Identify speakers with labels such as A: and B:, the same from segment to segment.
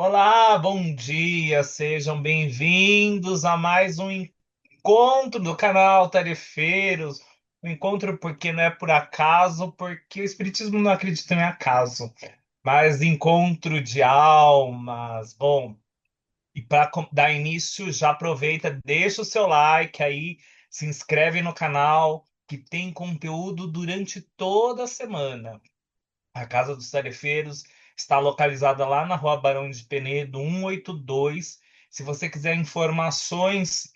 A: Olá, bom dia, sejam bem-vindos a mais um encontro do canal Tarefeiros. Um encontro porque não é por acaso, porque o Espiritismo não acredita em acaso, mas encontro de almas. Bom, e para dar início, já aproveita, deixa o seu like aí, se inscreve no canal, que tem conteúdo durante toda a semana. A Casa dos Tarefeiros está localizada lá na Rua Barão de Penedo, 182. Se você quiser informações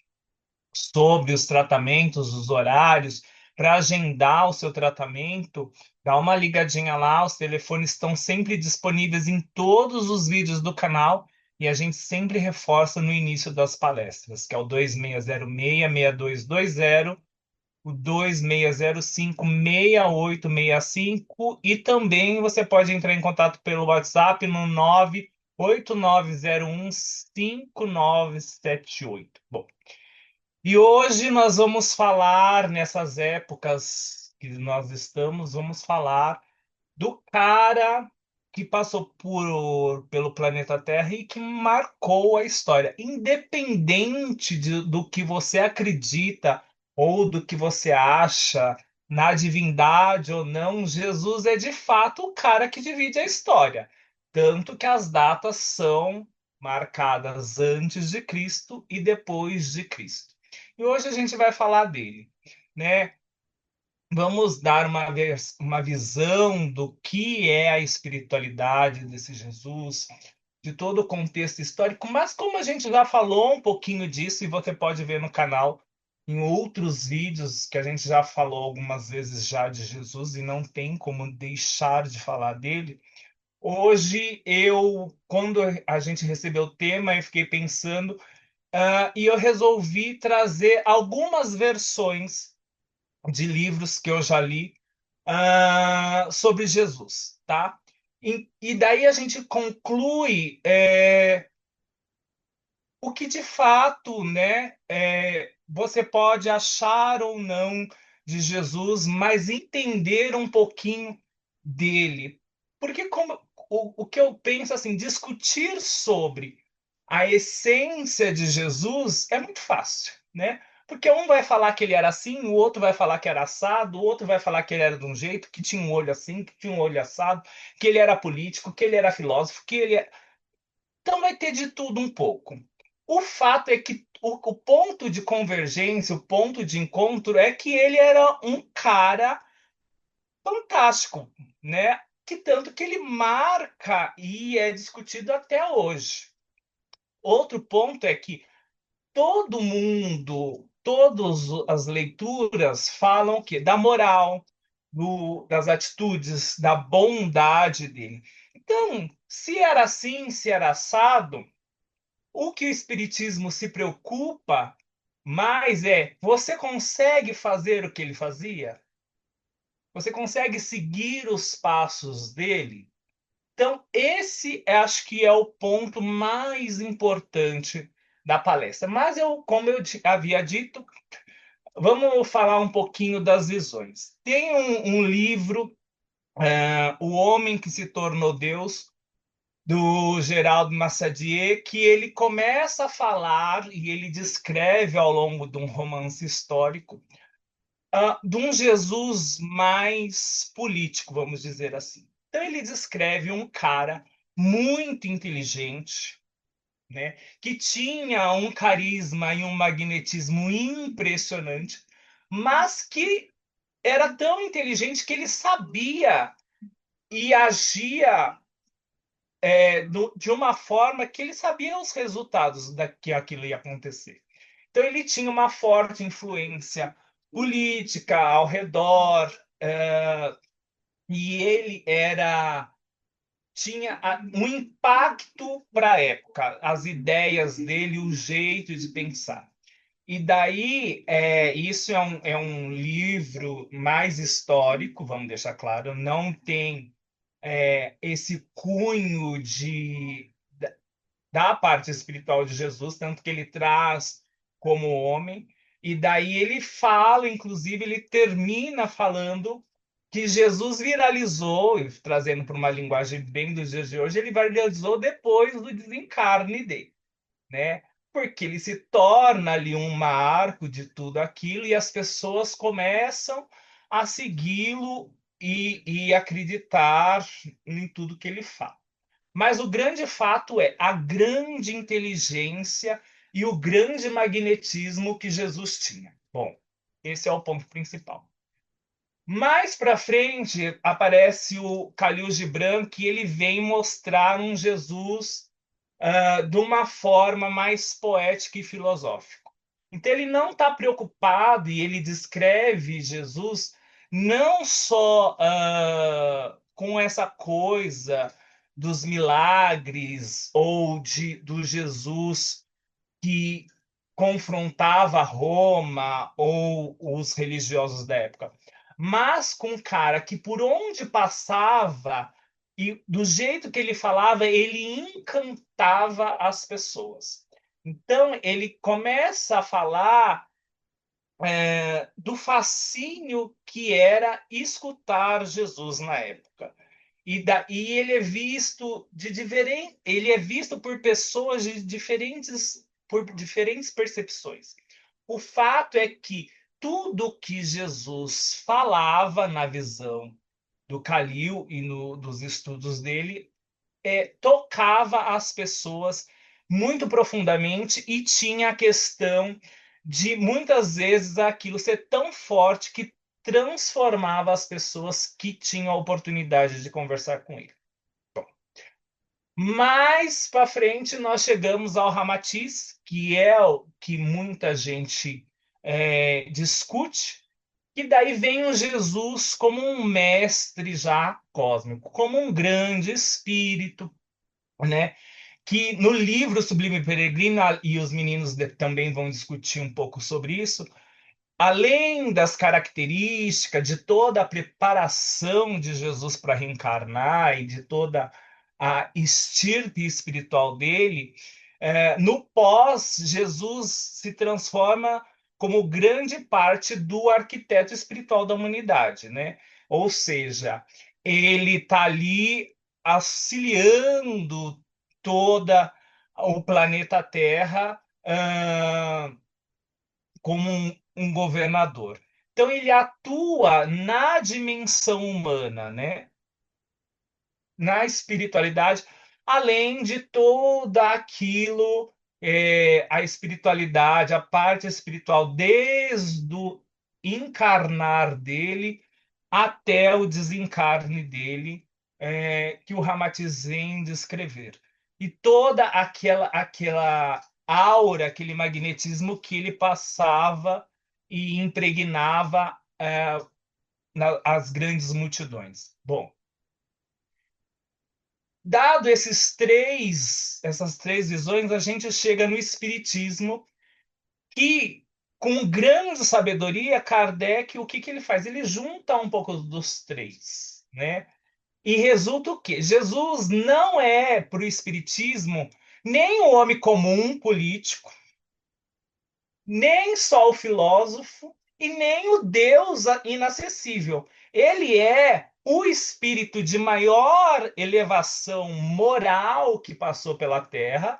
A: sobre os tratamentos, os horários, para agendar o seu tratamento, dá uma ligadinha lá. Os telefones estão sempre disponíveis em todos os vídeos do canal e a gente sempre reforça no início das palestras, que é o 2606-6220, o 2605-6865, e também você pode entrar em contato pelo WhatsApp no 989015978. Bom, e hoje nós vamos falar, nessas épocas que nós estamos, vamos falar do cara que passou pelo planeta Terra e que marcou a história. Independente do que você acredita ou do que você acha na divindade ou não, Jesus é de fato o cara que divide a história. Tanto que as datas são marcadas antes de Cristo e depois de Cristo. E hoje a gente vai falar dele, né? Vamos dar uma visão do que é a espiritualidade desse Jesus, de todo o contexto histórico, mas como a gente já falou um pouquinho disso, e você pode ver no canal em outros vídeos que a gente já falou algumas vezes já de Jesus e não tem como deixar de falar dele. Hoje quando a gente recebeu o tema, eu fiquei pensando, e eu resolvi trazer algumas versões de livros que eu já li sobre Jesus, tá? E daí a gente conclui o que de fato, né, você pode achar ou não de Jesus, mas entender um pouquinho dele. Porque como o que eu penso assim, discutir sobre a essência de Jesus é muito fácil, né? Porque um vai falar que ele era assim, o outro vai falar que era assado, o outro vai falar que ele era de um jeito, que tinha um olho assim, que tinha um olho assado, que ele era político, que ele era filósofo, que ele é... Então vai ter de tudo um pouco. O fato é que o ponto de convergência, o ponto de encontro é que ele era um cara fantástico, né? Que tanto que ele marca e é discutido até hoje. Outro ponto é que todo mundo, todas as leituras falam que da moral, das atitudes, da bondade dele. Então, se era assim, se era assado, o que o Espiritismo se preocupa mais é: você consegue fazer o que ele fazia? Você consegue seguir os passos dele? Então, esse acho que é o ponto mais importante da palestra. Mas como eu havia dito, vamos falar um pouquinho das visões. Tem um livro, O Homem que se Tornou Deus, do Geraldo Massadier, que ele começa a falar e ele descreve ao longo de um romance histórico de um Jesus mais político, vamos dizer assim. Então ele descreve um cara muito inteligente, né, que tinha um carisma e um magnetismo impressionante, mas que era tão inteligente que ele sabia e agia de uma forma que ele sabia os resultados da que aquilo ia acontecer. Então ele tinha uma forte influência política ao redor, e ele tinha um impacto para a época, as ideias dele, o jeito de pensar. E daí, isso é um livro mais histórico, vamos deixar claro, não tem esse cunho da parte espiritual de Jesus, tanto que ele traz como homem, e daí ele fala, inclusive, ele termina falando que Jesus viralizou, e trazendo para uma linguagem bem dos dias de hoje, ele viralizou depois do desencarne dele, né? Porque ele se torna ali um marco de tudo aquilo e as pessoas começam a segui-lo e acreditar em tudo que ele fala. Mas o grande fato é a grande inteligência e o grande magnetismo que Jesus tinha. Bom, esse é o ponto principal. Mais para frente aparece o Khalil Gibran, que ele vem mostrar um Jesus de uma forma mais poética e filosófica. Então ele não está preocupado e ele descreve Jesus não só com essa coisa dos milagres ou do Jesus que confrontava Roma ou os religiosos da época, mas com um cara que por onde passava e do jeito que ele falava, ele encantava as pessoas. Então ele começa a falar do fascínio que era escutar Jesus na época. E ele é visto de diferente, ele é visto por diferentes percepções. O fato é que tudo que Jesus falava na visão do Calil e dos estudos dele tocava as pessoas muito profundamente e tinha a questão de muitas vezes aquilo ser tão forte que transformava as pessoas que tinham a oportunidade de conversar com ele. Mais para frente, nós chegamos ao Ramatiz, que é o que muita gente discute, e daí vem o Jesus como um mestre já cósmico, como um grande espírito, né? Que no livro Sublime Peregrino, e os meninos também vão discutir um pouco sobre isso, além das características, de toda a preparação de Jesus para reencarnar e de toda a estirpe espiritual dele, no pós, Jesus se transforma como grande parte do arquiteto espiritual da humanidade, né? Ou seja, ele está ali auxiliando toda o planeta Terra, como um governador. Então ele atua na dimensão humana, né? Na espiritualidade, além de todo aquilo, a espiritualidade, a parte espiritual, desde o encarnar dele até o desencarne dele, que o Ramatiz vem descrever. E toda aquela aura, aquele magnetismo que ele passava e impregnava as grandes multidões. Bom, dado essas três visões, a gente chega no Espiritismo, que, com grande sabedoria, Kardec, o que, que ele faz? Ele junta um pouco dos três, né? E resulta o quê? Jesus não é, para o Espiritismo, nem o homem comum político, nem só o filósofo e nem o Deus inacessível. Ele é o espírito de maior elevação moral que passou pela Terra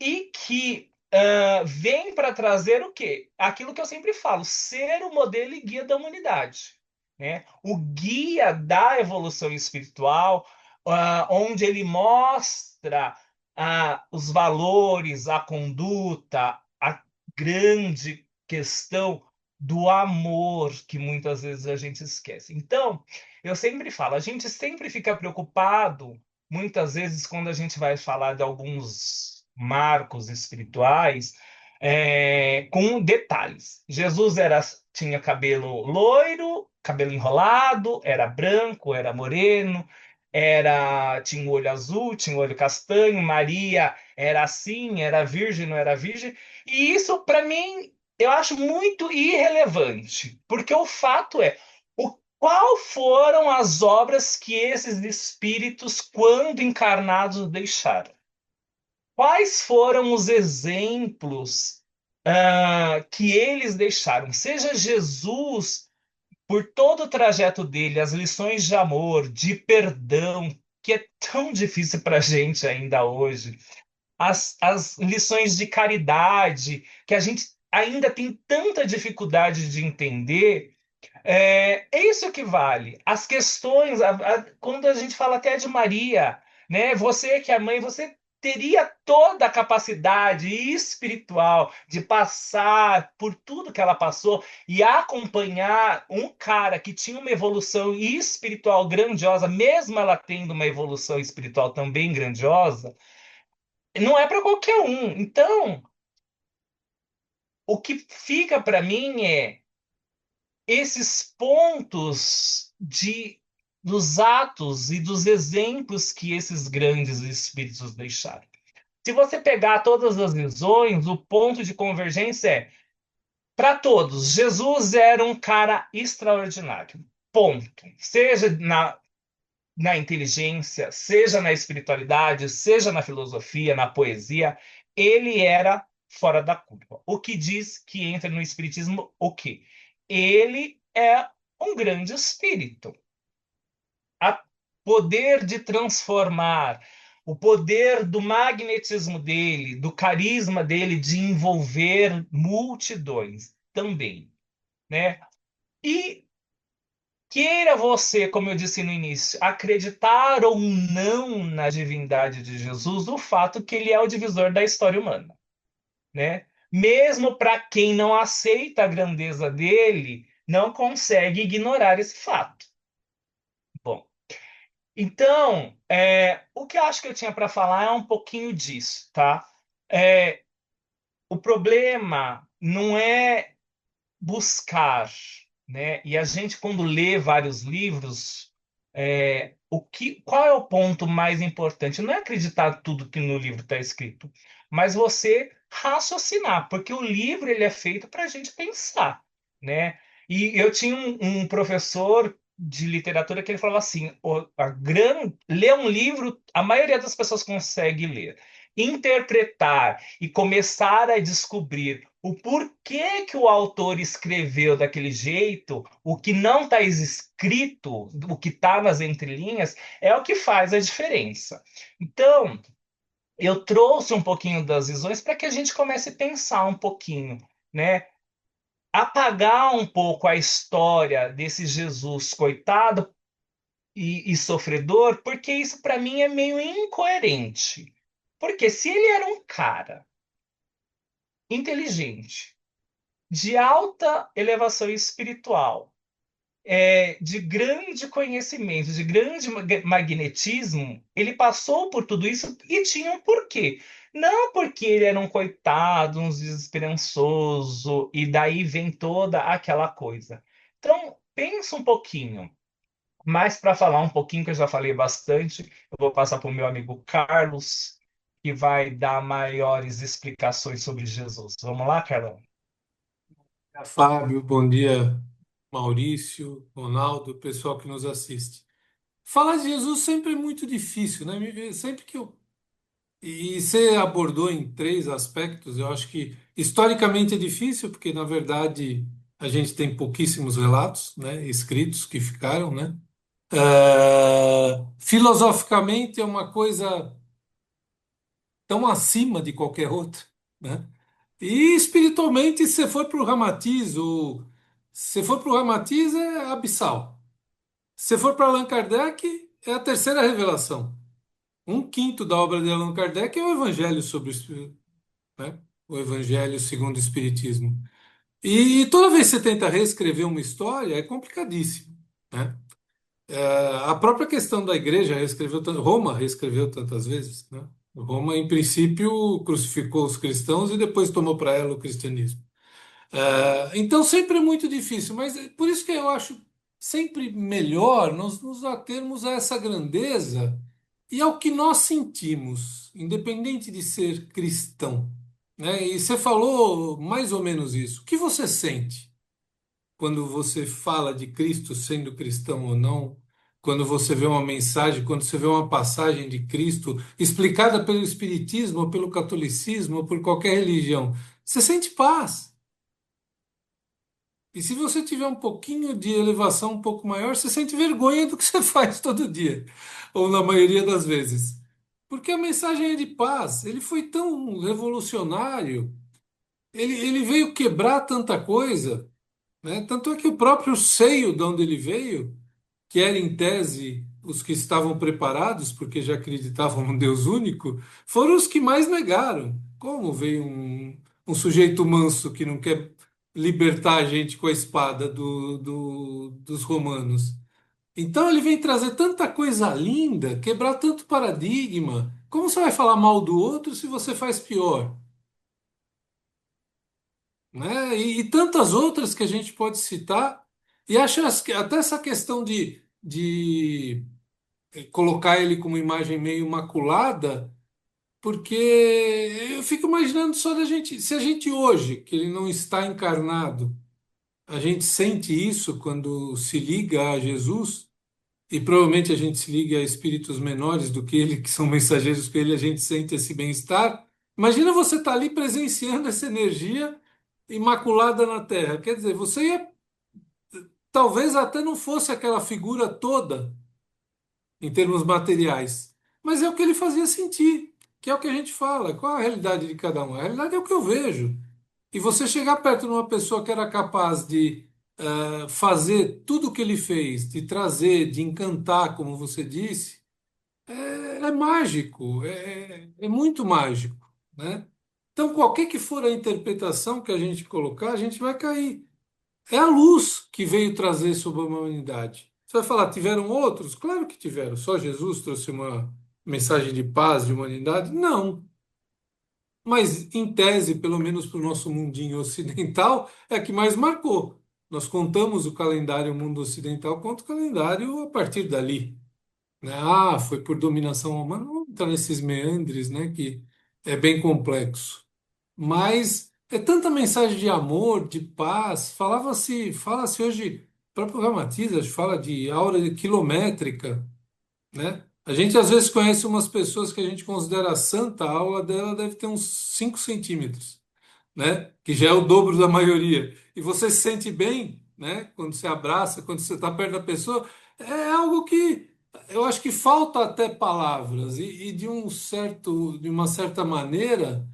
A: e que vem para trazer o quê? Aquilo que eu sempre falo, ser o modelo e guia da humanidade, né? O guia da evolução espiritual, onde ele mostra os valores, a conduta, a grande questão do amor que muitas vezes a gente esquece. Então, eu sempre falo, a gente sempre fica preocupado, muitas vezes, quando a gente vai falar de alguns marcos espirituais, com detalhes. Jesus tinha cabelo loiro, cabelo enrolado, era branco, era moreno, tinha um olho azul, tinha um olho castanho. Maria era assim, era virgem, não era virgem. E isso, para mim, eu acho muito irrelevante, porque o fato é, qual foram as obras que esses espíritos, quando encarnados, deixaram? Quais foram os exemplos que eles deixaram? Seja Jesus por todo o trajeto dele, as lições de amor, de perdão, que é tão difícil para a gente ainda hoje, as lições de caridade, que a gente ainda tem tanta dificuldade de entender. É isso que vale. As questões, quando a gente fala até de Maria, né? Você que é mãe, você teria toda a capacidade espiritual de passar por tudo que ela passou e acompanhar um cara que tinha uma evolução espiritual grandiosa, mesmo ela tendo uma evolução espiritual também grandiosa, não é para qualquer um. Então, o que fica para mim é esses pontos dos atos e dos exemplos que esses grandes espíritos deixaram. Se você pegar todas as visões, o ponto de convergência é para todos. Jesus era um cara extraordinário. Ponto. Seja na inteligência, seja na espiritualidade, seja na filosofia, na poesia, ele era fora da curva. O que diz que entra no espiritismo o quê? Ele é um grande espírito. O poder de transformar, o poder do magnetismo dele, do carisma dele de envolver multidões também, né? E queira você, como eu disse no início, acreditar ou não na divindade de Jesus, o fato que ele é o divisor da história humana, né? Mesmo para quem não aceita a grandeza dele, não consegue ignorar esse fato. Bom, então, o que eu acho que eu tinha para falar é um pouquinho disso, tá? É, o problema não é buscar, né? E a gente, quando lê vários livros, qual é o ponto mais importante? Não é acreditar tudo que no livro está escrito, mas você raciocinar, porque o livro ele é feito para a gente pensar, né? E eu tinha um professor de literatura que ele falava assim: ler um livro, a maioria das pessoas consegue ler. Interpretar e começar a descobrir o porquê que o autor escreveu daquele jeito, o que não está escrito, o que está nas entrelinhas, é o que faz a diferença. Então, eu trouxe um pouquinho das visões para que a gente comece a pensar um pouquinho, né? Apagar um pouco a história desse Jesus coitado e sofredor, porque isso para mim é meio incoerente. Porque se ele era um cara inteligente, de alta elevação espiritual, de grande conhecimento, de grande magnetismo, ele passou por tudo isso e tinha um porquê. Não porque ele era um coitado, um desesperançoso, e daí vem toda aquela coisa. Então, pensa um pouquinho. Mas para falar um pouquinho, que eu já falei bastante, eu vou passar para o meu amigo Carlos, que vai dar maiores explicações sobre Jesus. Vamos lá, Carlão?
B: Fábio, bom dia, Maurício, Ronaldo, pessoal que nos assiste. Falar de Jesus sempre é muito difícil, né? Sempre que eu. E você abordou em três aspectos, eu acho que historicamente é difícil, porque na verdade a gente tem pouquíssimos relatos, né, escritos que ficaram, né? Filosoficamente é uma coisa tão acima de qualquer outra, né? E espiritualmente, se você for para o Ramatiz, se for para o Ramatiz é abissal. Se for para Allan Kardec, é a terceira revelação. Um quinto da obra de Allan Kardec é o Evangelho sobre né? O Evangelho segundo o Espiritismo. E toda vez que você tenta reescrever uma história, é complicadíssimo, né? A própria questão da igreja reescreveu, Roma reescreveu tantas vezes, né? Roma, em princípio, crucificou os cristãos e depois tomou para ela o cristianismo. Então sempre é muito difícil, mas é por isso que eu acho sempre melhor nós nos atermos a essa grandeza e ao que nós sentimos, independente de ser cristão, né? E você falou mais ou menos isso. O que você sente quando você fala de Cristo sendo cristão ou não? Quando você vê uma mensagem, quando você vê uma passagem de Cristo explicada pelo Espiritismo, ou pelo catolicismo, ou por qualquer religião, você sente paz. E se você tiver um pouquinho de elevação um pouco maior, você sente vergonha do que você faz todo dia, ou na maioria das vezes. Porque a mensagem é de paz. Ele foi tão revolucionário, ele veio quebrar tanta coisa, né? Tanto é que o próprio seio de onde ele veio, que era em tese os que estavam preparados, porque já acreditavam num Deus único, foram os que mais negaram. Como veio um sujeito manso que não quer libertar a gente com a espada dos romanos? Então ele vem trazer tanta coisa linda, quebrar tanto paradigma. Como você vai falar mal do outro se você faz pior? Né? E tantas outras que a gente pode citar. E acho que até essa questão de colocar ele como imagem meio imaculada, porque eu fico imaginando só da gente, se a gente hoje, que ele não está encarnado, a gente sente isso quando se liga a Jesus, e provavelmente a gente se liga a espíritos menores do que ele, que são mensageiros com ele, a gente sente esse bem-estar. Imagina você estar ali presenciando essa energia imaculada na Terra. Quer dizer, você ia, talvez até não fosse aquela figura toda em termos materiais. Mas é o que ele fazia sentir, que é o que a gente fala. Qual a realidade de cada um? A realidade é o que eu vejo. E você chegar perto de uma pessoa que era capaz de fazer tudo o que ele fez, de trazer, de encantar, como você disse, é mágico, é muito mágico, né? Então, qualquer que for a interpretação que a gente colocar, a gente vai cair. É a luz que veio trazer sobre a humanidade. Você vai falar, tiveram outros? Claro que tiveram. Só Jesus trouxe uma mensagem de paz, de humanidade? Não. Mas, em tese, pelo menos para o nosso mundinho ocidental, é a que mais marcou. Nós contamos o calendário mundo ocidental quanto o calendário a partir dali. Né? Ah, foi por dominação romana. Não vamos entrar nesses meandres, né, que é bem complexo. Mas é tanta mensagem de amor, de paz. Fala-se hoje, o próprio Ramatiz fala de aura quilométrica, né? A gente às vezes conhece umas pessoas que a gente considera santa, a aura dela deve ter uns 5 centímetros, né? Que já é o dobro da maioria. E você se sente bem, né? Quando você abraça, quando você está perto da pessoa, é algo que eu acho que falta até palavras e de uma certa maneira.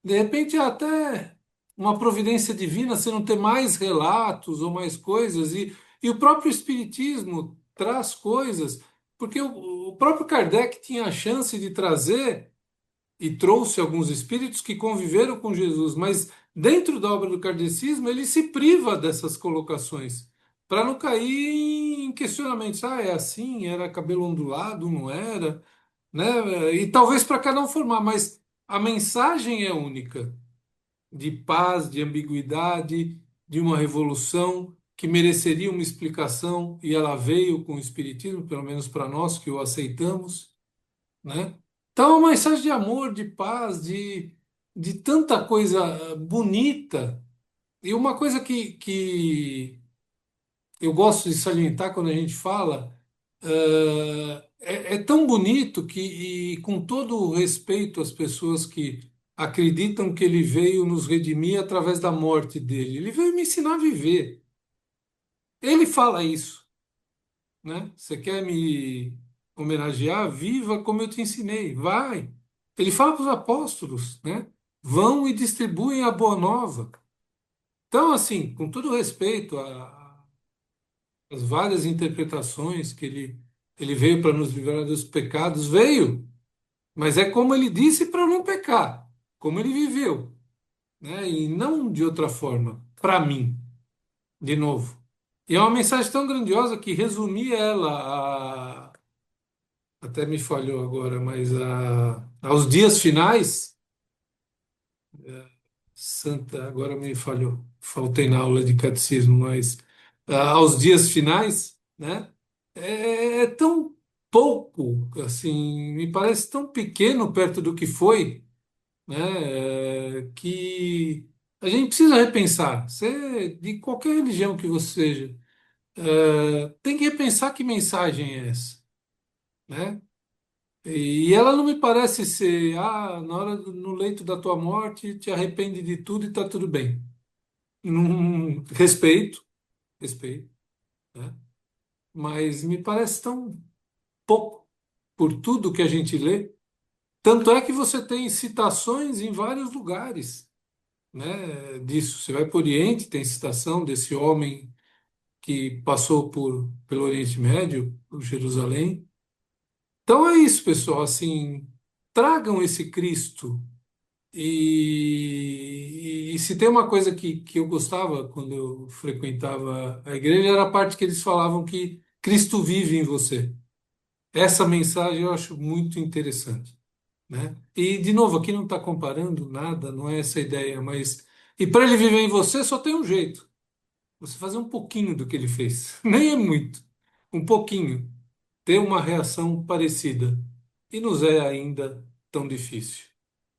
B: De repente, até uma providência divina, se não ter mais relatos ou mais coisas, e o próprio Espiritismo traz coisas, porque o próprio Kardec tinha a chance de trazer e trouxe alguns espíritos que conviveram com Jesus, mas dentro da obra do kardecismo ele se priva dessas colocações, para não cair em questionamentos. Ah, é assim? Era cabelo ondulado? Não era? Né? E talvez para cada um formar, mas a mensagem é única de paz, de ambiguidade, de uma revolução que mereceria uma explicação e ela veio com o Espiritismo, pelo menos para nós que o aceitamos, né? Então, é uma mensagem de amor, de paz, de tanta coisa bonita. E uma coisa que eu gosto de salientar quando a gente fala, é tão bonito que, e com todo o respeito às pessoas que acreditam que ele veio nos redimir através da morte dele, ele veio me ensinar a viver. Ele fala isso, né? Você quer me homenagear? Viva como eu te ensinei. Vai. Ele fala para os apóstolos, né? Vão e distribuem a boa nova. Então, assim, com todo respeito às várias interpretações que ele veio para nos livrar dos pecados, veio, mas é como ele disse para não pecar, como ele viveu, né? E não de outra forma, para mim, de novo. E é uma mensagem tão grandiosa que resumir ela até me falhou agora, mas aos dias finais, santa, agora me falhou, faltei na aula de catecismo, mas aos dias finais, né? É tão pouco, assim, me parece tão pequeno perto do que foi, né? Que a gente precisa repensar. Você, de qualquer religião que você seja, tem que repensar que mensagem é essa, né? E ela não me parece ser, no leito da tua morte, te arrepende de tudo e está tudo bem. Respeito, respeito, né? Mas me parece tão pouco por tudo que a gente lê. Tanto é que você tem citações em vários lugares, né, disso. Você vai para o Oriente, tem citação desse homem que passou pelo Oriente Médio, por Jerusalém. Então é isso, pessoal. Assim, tragam esse Cristo. E se tem uma coisa que eu gostava quando eu frequentava a igreja, era a parte que eles falavam que Cristo vive em você. Essa mensagem eu acho muito interessante, né? E, de novo, aqui não está comparando nada, não é essa a ideia, mas. E para ele viver em você, só tem um jeito: você fazer um pouquinho do que ele fez. Nem é muito, um pouquinho. Ter uma reação parecida. E nos é ainda tão difícil.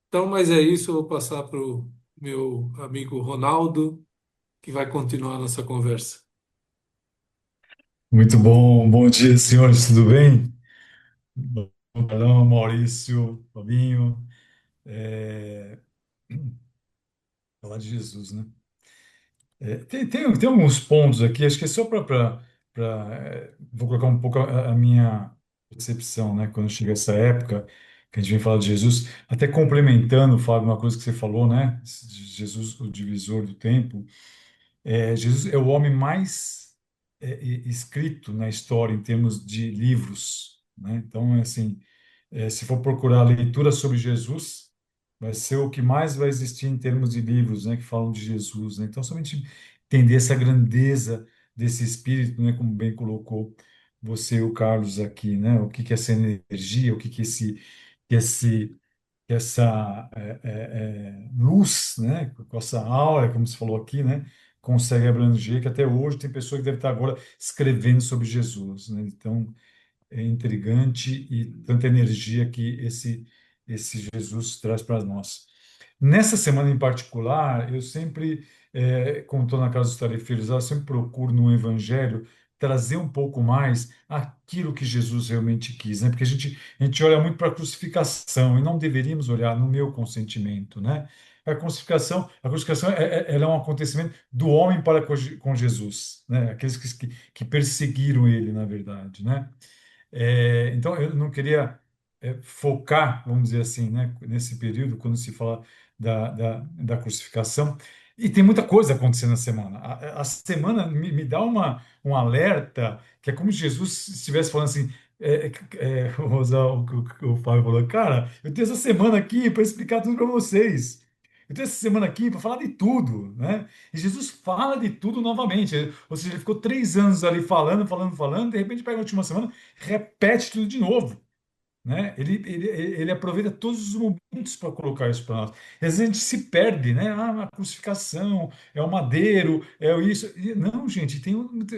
B: Então, mas é isso, eu vou passar para o meu amigo Ronaldo, que vai continuar a nossa conversa.
C: Muito bom, bom dia, senhores, tudo bem? Bom, Carlão, Maurício, Fabinho, é, falar de Jesus, né? Tem alguns pontos aqui, acho que é só vou colocar um pouco a minha percepção, né? Quando chega essa época que a gente vem falar de Jesus, até complementando, Fábio, uma coisa que você falou, né? De Jesus, o divisor do tempo. Jesus é o homem mais escrito na história em termos de livros, né? Então, assim, se for procurar leitura sobre Jesus, vai ser o que mais vai existir em termos de livros, né, que falam de Jesus, né? Então, somente entender essa grandeza desse espírito, né, como bem colocou você e o Carlos aqui, né? O que que é essa energia, o que que esse essa luz, né, com essa aura, como se falou aqui, né, consegue abranger, que até hoje tem pessoa que deve estar agora escrevendo sobre Jesus, né? Então, é intrigante e tanta energia que esse Jesus traz para nós. Nessa semana em particular, eu sempre, como estou na casa dos tarefeiros, eu sempre procuro no Evangelho trazer um pouco mais aquilo que Jesus realmente quis, né? Porque a gente olha muito para a crucificação e não deveríamos olhar no meu consentimento, né? A crucificação ela é um acontecimento do homem para com Jesus, né? Aqueles que perseguiram ele, na verdade, né? Então, eu não queria focar, vamos dizer assim, né, nesse período, quando se fala da crucificação. E tem muita coisa acontecendo na semana. A semana me dá um alerta, que é como se Jesus estivesse falando assim. Vou usar o Fábio falou, cara, eu tenho essa semana aqui para explicar tudo para vocês. Eu tenho essa semana aqui para falar de tudo, né? E Jesus fala de tudo novamente. Ou seja, ele ficou 3 anos ali falando, falando, falando, de repente pega a última semana, repete tudo de novo, né? Ele aproveita todos os momentos para colocar isso para nós. E às vezes a gente se perde, né? Ah, a crucificação, é o madeiro, é o isso. Não, gente,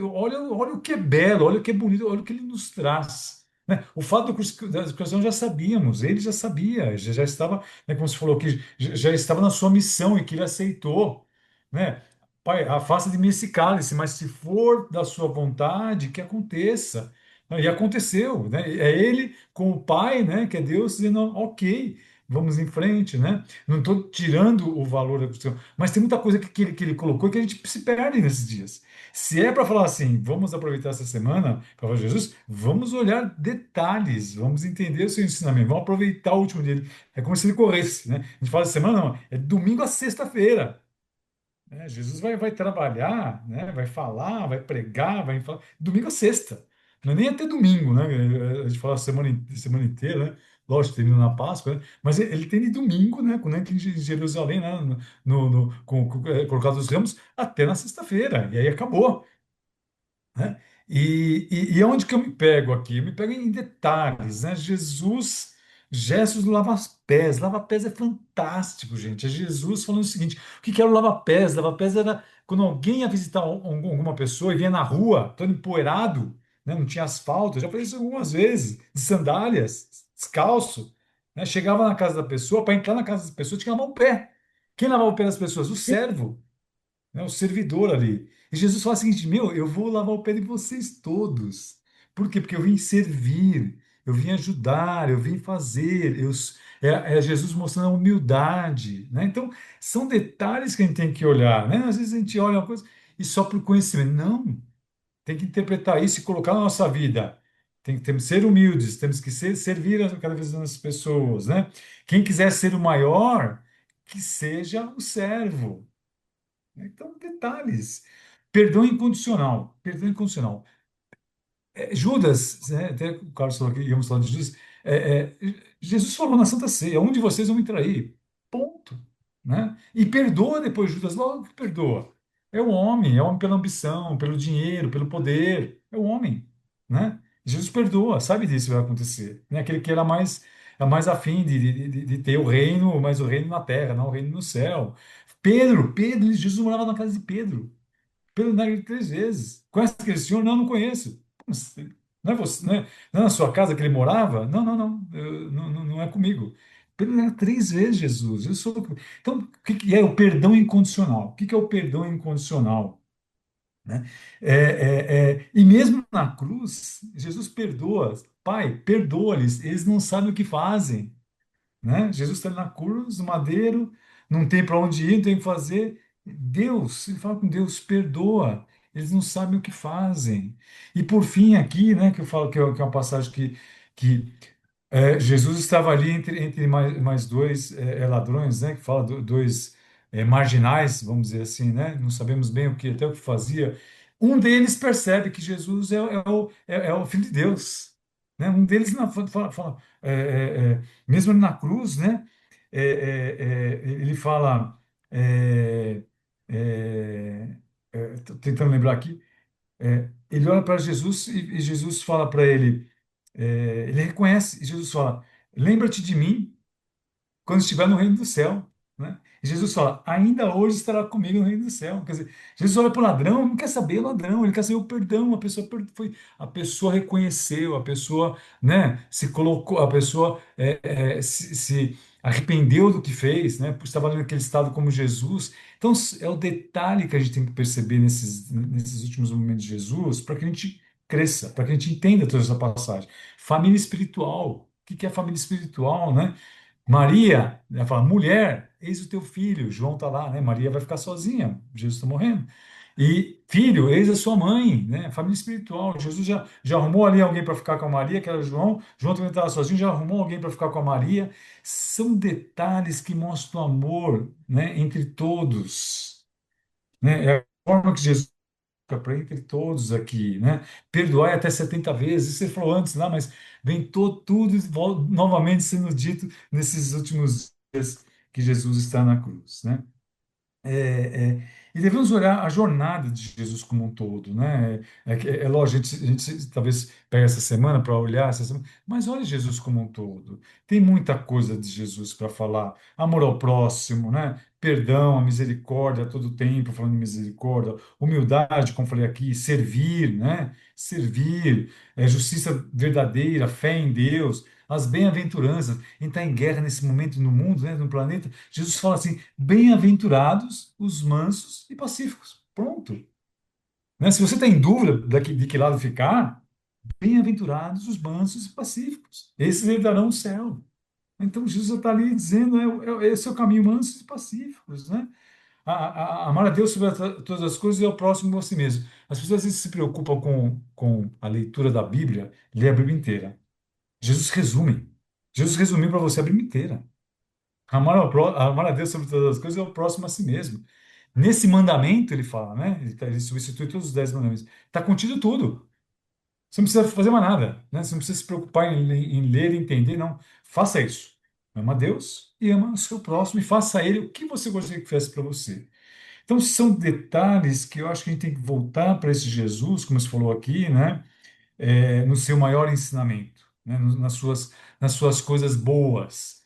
C: olha o que é belo, olha o que é bonito, olha o que ele nos traz. Né? O fato da crucificação já sabíamos, ele já sabia, já estava, né, como você falou, que já estava na sua missão e que ele aceitou, né? Pai, afasta de mim esse cálice, mas se for da sua vontade, que aconteça. E aconteceu, né? É ele com o Pai, né? Que é Deus, dizendo, ok, vamos em frente, né? Não estou tirando o valor da questão, mas tem muita coisa que ele colocou que a gente se perde nesses dias. Se é para falar assim, vamos aproveitar essa semana para falar de Jesus, vamos olhar detalhes, vamos entender o seu ensinamento, vamos aproveitar o último dia. É como se ele corresse, né? A gente fala de semana, não, é de domingo a sexta-feira, né? Jesus vai trabalhar, né? Vai falar, vai pregar, vai falar. Domingo a sexta. Não é nem até domingo, né? A gente fala semana inteira, né? Lógico, termina na Páscoa, né? Mas ele tem de domingo, né? Quando entra em Jerusalém, né? Colocado os ramos, até na sexta-feira. E aí acabou, né? E aonde que eu me pego aqui? Eu me pego em detalhes, né? Jesus, gestos do lava-pés. Lava-pés é fantástico, gente. É Jesus falando o seguinte: o que que era o lava-pés? Lava-pés era quando alguém ia visitar alguma pessoa e vinha na rua, todo empoeirado, né? Não tinha asfalto. Eu já falei isso algumas vezes, de sandálias, descalço, né? Chegava na casa da pessoa, para entrar na casa da pessoa, tinha que lavar o pé. Quem lavava o pé das pessoas? O servo, né, o servidor ali. E Jesus fala o seguinte: meu, eu vou lavar o pé de vocês todos. Por quê? Porque eu vim servir, eu vim ajudar, eu vim fazer. É Jesus mostrando a humildade, né? Então, são detalhes que a gente tem que olhar, né? Às vezes a gente olha uma coisa e só por conhecimento. Não, tem que interpretar isso e colocar na nossa vida. Temos que ser humildes, temos que servir cada vez mais pessoas, né? Quem quiser ser o maior, que seja o servo. Então, detalhes. Perdão incondicional. Perdão incondicional. Judas, né, até o Carlos falou que íamos falar de Judas. Jesus falou na Santa Ceia: um de vocês vão me trair. Ponto. Né? E perdoa depois Judas, logo que perdoa. É o homem pela ambição, pelo dinheiro, pelo poder. É o homem. Né? Jesus perdoa, sabe disso que vai acontecer. Né? Aquele que era mais afim de ter o reino, mas o reino na terra, não o reino no céu. Pedro, Jesus morava na casa de Pedro. Pedro nega ele 3 vezes. Conhece aquele senhor? Não, não conheço. Não é você, não é na sua casa que ele morava? Não, não, não, não é comigo. Pedro nega 3 vezes Jesus. Então, o que que é o perdão incondicional? O que que é o perdão incondicional? Né? E mesmo na cruz, Jesus perdoa. Pai, perdoa-lhes, eles não sabem o que fazem. Né? Jesus está na cruz, no madeiro, não tem para onde ir, não tem o que fazer. Deus, ele fala com Deus, perdoa. Eles não sabem o que fazem. E por fim, aqui, né, que eu falo que é uma passagem que Jesus estava ali entre mais dois ladrões, né, que fala dois marginais, vamos dizer assim, né, não sabemos bem até o que fazia. Um deles percebe que Jesus é o Filho de Deus, né? Um deles fala, mesmo na cruz, né, ele fala, é, tô tentando lembrar aqui, ele olha para Jesus e Jesus fala para ele, ele reconhece, e Jesus fala: lembra-te de mim quando estiver no reino do céu, né? E Jesus fala: ainda hoje estará comigo no reino do céu. Quer dizer, Jesus olha para o ladrão, não quer saber o ladrão, ele quer saber o perdão. A pessoa reconheceu, a pessoa, né, se colocou, a pessoa se arrependeu do que fez, né? Estava ali naquele estado como Jesus. Então, é o detalhe que a gente tem que perceber nesses últimos momentos de Jesus, para que a gente cresça, para que a gente entenda toda essa passagem. Família espiritual. O que que é família espiritual, né? Maria, ela fala: mulher, eis o teu filho. João está lá, né? Maria vai ficar sozinha, Jesus está morrendo. E filho, eis a sua mãe, né? Família espiritual. Jesus já arrumou ali alguém para ficar com a Maria, que era João. João também estava sozinho, já arrumou alguém para ficar com a Maria. São detalhes que mostram amor, né, entre todos, né? É a forma que Jesus para entre todos aqui, né? Perdoai até 70 vezes. Isso você falou antes lá, mas vem tudo novamente sendo dito nesses últimos dias que Jesus está na cruz, né? E devemos olhar a jornada de Jesus como um todo, né? Lógico, a gente talvez pegue essa semana para olhar essa semana, mas olhe Jesus como um todo. Tem muita coisa de Jesus para falar. Amor ao próximo, né? Perdão, a misericórdia a todo tempo, falando de misericórdia, humildade, como falei aqui, servir, né? Servir, justiça verdadeira, fé em Deus, as bem-aventuranças. A gente está em guerra nesse momento no mundo, né? No planeta. Jesus fala assim: bem-aventurados os mansos e pacíficos. Pronto. Né? Se você está em dúvida de que lado ficar, bem-aventurados os mansos e pacíficos. Esses herdarão o céu. Então Jesus está ali dizendo: esse é o caminho, mansos e pacíficos. Né? Amar a Deus sobre todas as coisas e ao próximo a si mesmo. As pessoas às vezes se preocupam com a leitura da Bíblia, lê a Bíblia inteira. Jesus resume. Jesus resumiu para você a Bíblia inteira. Amar a Deus sobre todas as coisas é o próximo a si mesmo. Nesse mandamento, ele fala, né? Ele substitui todos os 10 mandamentos. Está contido tudo. Você não precisa fazer mais nada, né? Você não precisa se preocupar em ler e entender, não. Faça isso. Ama a Deus e ama o seu próximo e faça a ele o que você gostaria que fizesse para você. Então, são detalhes que eu acho que a gente tem que voltar para esse Jesus, como você falou aqui, né? No seu maior ensinamento, né? Nas suas coisas boas.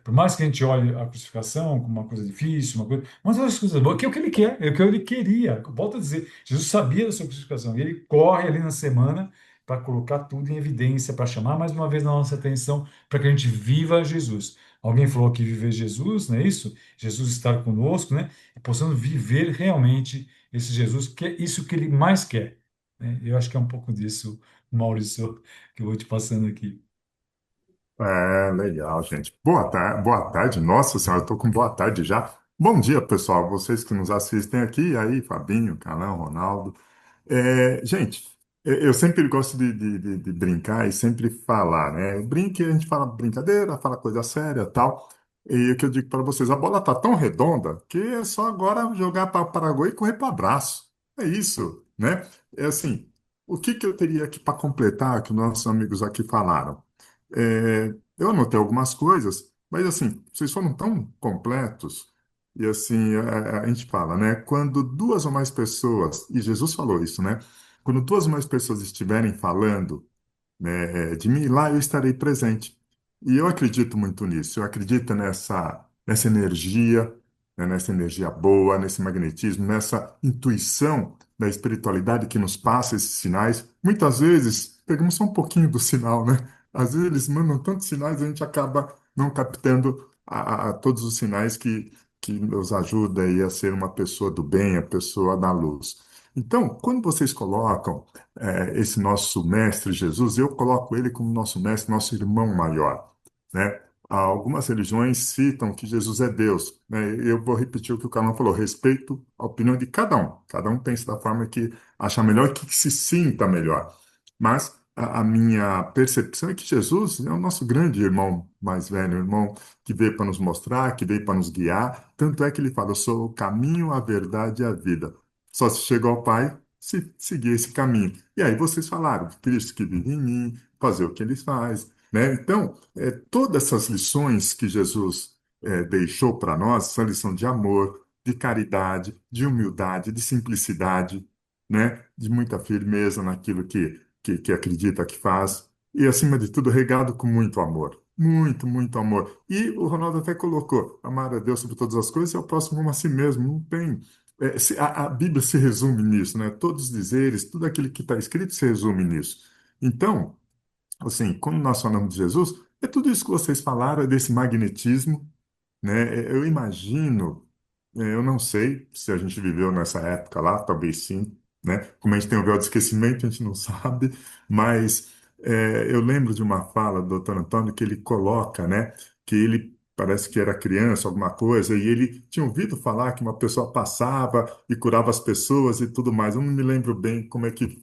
C: Por mais que a gente olhe a crucificação como uma coisa difícil, mas as coisas boas, que é o que ele quer, é o que ele queria. Volto a dizer, Jesus sabia da sua crucificação, e ele corre ali na semana para colocar tudo em evidência, para chamar mais uma vez a nossa atenção, para que a gente viva Jesus. Alguém falou aqui viver Jesus, não é isso? Jesus estar conosco, né? E possamos viver realmente esse Jesus, que é isso que ele mais quer, né? Eu acho que é um pouco disso, Maurício, que eu vou te passando aqui.
D: É, legal, gente. Boa tarde. Nossa senhora, eu tô com boa tarde já. Bom dia, pessoal. Vocês que nos assistem aqui, e aí, Fabinho, Calão, Ronaldo. Gente, eu sempre gosto de brincar e sempre falar, né? Brinque, a gente fala brincadeira, fala coisa séria, tal. E o que eu digo para vocês, a bola tá tão redonda que é só agora jogar para o Paraguai e correr para abraço. É isso, né? É assim, o que que eu teria aqui para completar que os nossos amigos aqui falaram? Eu anotei algumas coisas, mas assim, vocês foram tão completos. E assim, a gente fala, né? Quando duas ou mais pessoas, e Jesus falou isso, né? Quando duas ou mais pessoas estiverem falando, né, de mim, lá eu estarei presente. E eu acredito muito nisso. Eu acredito nessa energia, né, nessa energia boa, nesse magnetismo, nessa intuição da espiritualidade que nos passa esses sinais. Muitas vezes pegamos só um pouquinho do sinal, né? Às vezes eles mandam tantos sinais, a gente acaba não captando a todos os sinais que nos ajuda aí a ser uma pessoa do bem, a pessoa da luz. Então, quando vocês colocam esse nosso mestre Jesus, eu coloco ele como nosso mestre, nosso irmão maior, né? Algumas religiões citam que Jesus é Deus, né? Eu vou repetir o que o Carlão falou, respeito a opinião de cada um pensa da forma que acha melhor e que se sinta melhor. Mas a minha percepção é que Jesus é o nosso grande irmão mais velho, irmão que veio para nos mostrar, que veio para nos guiar. Tanto é que ele fala: eu sou o caminho, a verdade e a vida. Só se chega ao Pai se seguir esse caminho. E aí vocês falaram, Cristo que vive em mim, fazer o que ele faz, né? Então, todas essas lições que Jesus deixou para nós, essa lição de amor, de caridade, de humildade, de simplicidade, né? De muita firmeza naquilo que acredita que faz, e acima de tudo, regado com muito amor. Muito, muito amor. E o Ronaldo até colocou: amar a Deus sobre todas as coisas e ao próximo como a si mesmo. Não tem. A Bíblia se resume nisso, né? Todos os dizeres, tudo aquilo que está escrito se resume nisso. Então, assim, quando nós falamos de Jesus, é tudo isso que vocês falaram, é desse magnetismo, né? Eu imagino, eu não sei se a gente viveu nessa época lá, talvez sim, né? Como a gente tem o véu de esquecimento, a gente não sabe, mas eu lembro de uma fala do Dr. Antônio que ele coloca, né? Que ele parece que era criança, alguma coisa, e ele tinha ouvido falar que uma pessoa passava e curava as pessoas e tudo mais. Eu não me lembro bem como é que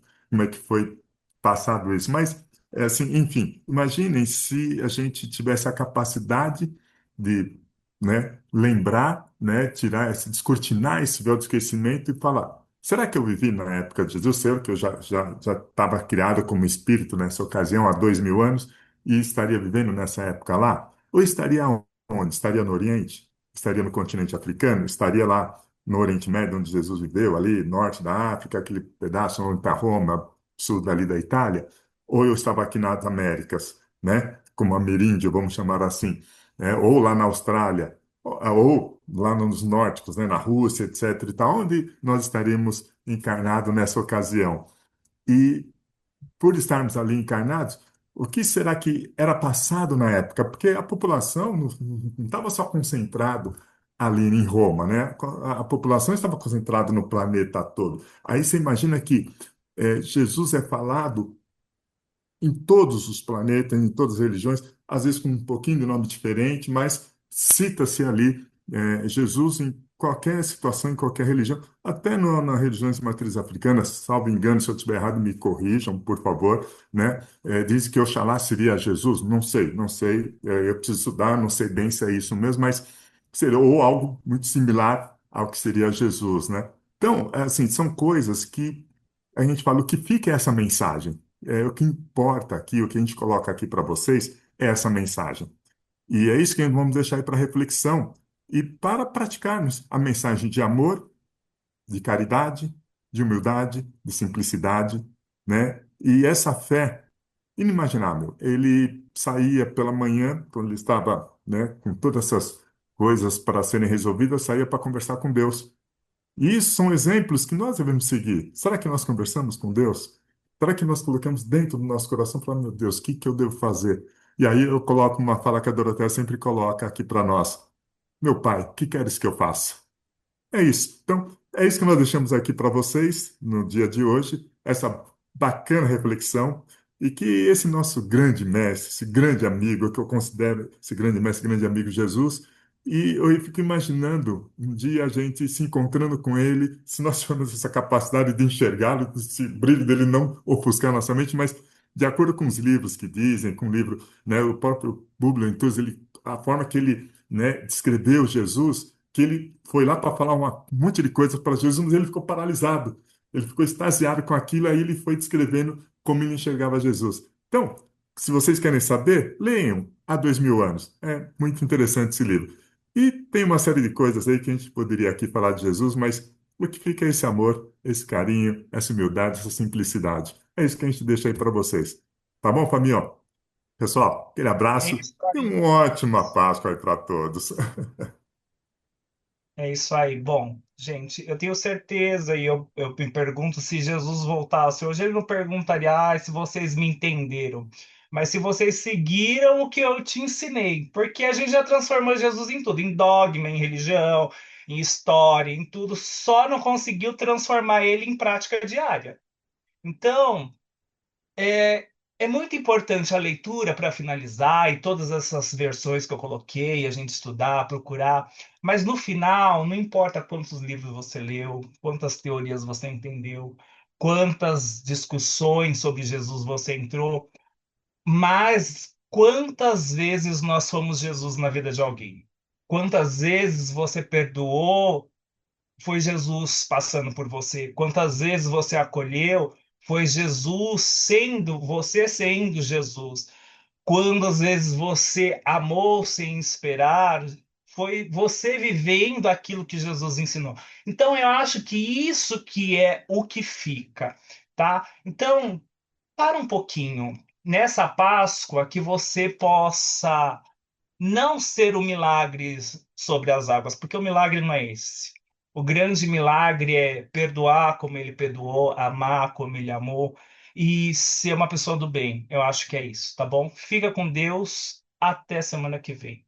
D: foi passado isso, mas assim, enfim, imaginem se a gente tivesse a capacidade de, né, lembrar, né, tirar esse, descortinar esse véu do esquecimento e falar: será que eu vivi na época de Jesus? Será que eu já estava criado como espírito nessa ocasião há 2000 anos e estaria vivendo nessa época lá? Ou estaria onde? Estaria no Oriente? Estaria no continente africano? Estaria lá no Oriente Médio, onde Jesus viveu, ali, norte da África, aquele pedaço onde está Roma, sul dali da Itália? Ou eu estava aqui nas Américas, né, como ameríndio, vamos chamar assim, né, ou lá na Austrália, ou lá nos nórdicos, né, na Rússia, etc. e tal, onde nós estaremos encarnados nessa ocasião. E por estarmos ali encarnados, o que será que era passado na época? Porque a população não estava só concentrado ali em Roma, né? A população estava concentrada no planeta todo. Aí você imagina que Jesus é falado em todos os planetas, em todas as religiões, às vezes com um pouquinho de nome diferente, mas cita-se ali Jesus em qualquer situação, em qualquer religião, até nas religiões de matriz africana, salvo engano, se eu estiver errado, me corrijam, por favor, né? Diz que Oxalá seria Jesus, não sei, não sei, eu preciso estudar, não sei bem se é isso mesmo, mas seria, ou algo muito similar ao que seria Jesus, né? Então, assim, são coisas que a gente fala: o que fica é essa mensagem. O que importa aqui, o que a gente coloca aqui para vocês é essa mensagem. E é isso que vamos deixar aí para reflexão e para praticarmos a mensagem de amor, de caridade, de humildade, de simplicidade, né? E essa fé inimaginável. Ele saía pela manhã, quando ele estava, né, com todas essas coisas para serem resolvidas, saía para conversar com Deus. E isso são exemplos que nós devemos seguir. Será que nós conversamos com Deus? Será que nós colocamos dentro do nosso coração, falando: meu Deus, o que que eu devo fazer? E aí eu coloco uma fala que a Doroteia sempre coloca aqui para nós: meu Pai, o que queres que eu faça? É isso. Então, é isso que nós deixamos aqui para vocês no dia de hoje, essa bacana reflexão. e que esse nosso grande mestre, esse grande amigo, que eu considero esse grande mestre, grande amigo Jesus, e eu fico imaginando um dia a gente se encontrando com ele, se nós tivermos essa capacidade de enxergá-lo, esse brilho dele não ofuscar nossa mente, mas de acordo com os livros que dizem, com o livro, né, o próprio Bublé, então, a forma que ele, né, descreveu Jesus, que ele foi lá para falar um monte de coisas para Jesus, mas ele ficou paralisado. Ele ficou extasiado com aquilo, aí ele foi descrevendo como ele enxergava Jesus. Então, se vocês querem saber, leiam Há 2000 anos. É muito interessante esse livro. E tem uma série de coisas aí que a gente poderia aqui falar de Jesus, mas o que fica é esse amor, esse carinho, essa humildade, essa simplicidade. É isso que a gente deixa aí para vocês. Tá bom, família? Pessoal, aquele
A: É
D: abraço
A: isso
D: e
A: aí.
D: uma ótima Páscoa aí para todos.
A: É isso aí. Bom, gente, eu tenho certeza e eu me pergunto se Jesus voltasse hoje, ele não perguntaria, se vocês me entenderam, mas se vocês seguiram o que eu te ensinei, porque a gente já transformou Jesus em tudo, em dogma, em religião, em história, em tudo, só não conseguiu transformar ele em prática diária. Então, é, é muito importante a leitura para finalizar e todas essas versões que eu coloquei, a gente estudar, procurar, mas no final, não importa quantos livros você leu, quantas teorias você entendeu, quantas discussões sobre Jesus você entrou, mas quantas vezes nós fomos Jesus na vida de alguém? Quantas vezes você perdoou foi Jesus passando por você. Quantas vezes você acolheu, foi Jesus sendo, você sendo Jesus. Quantas vezes você amou sem esperar, foi você vivendo aquilo que Jesus ensinou. Então, eu acho que isso que é o que fica, tá? Então, para um pouquinho nessa Páscoa que você possa não ser o milagre sobre as águas, porque o milagre não é esse. O grande milagre é perdoar como ele perdoou, amar como ele amou e ser uma pessoa do bem. Eu acho que é isso, tá bom? Fica com Deus. Até semana que vem.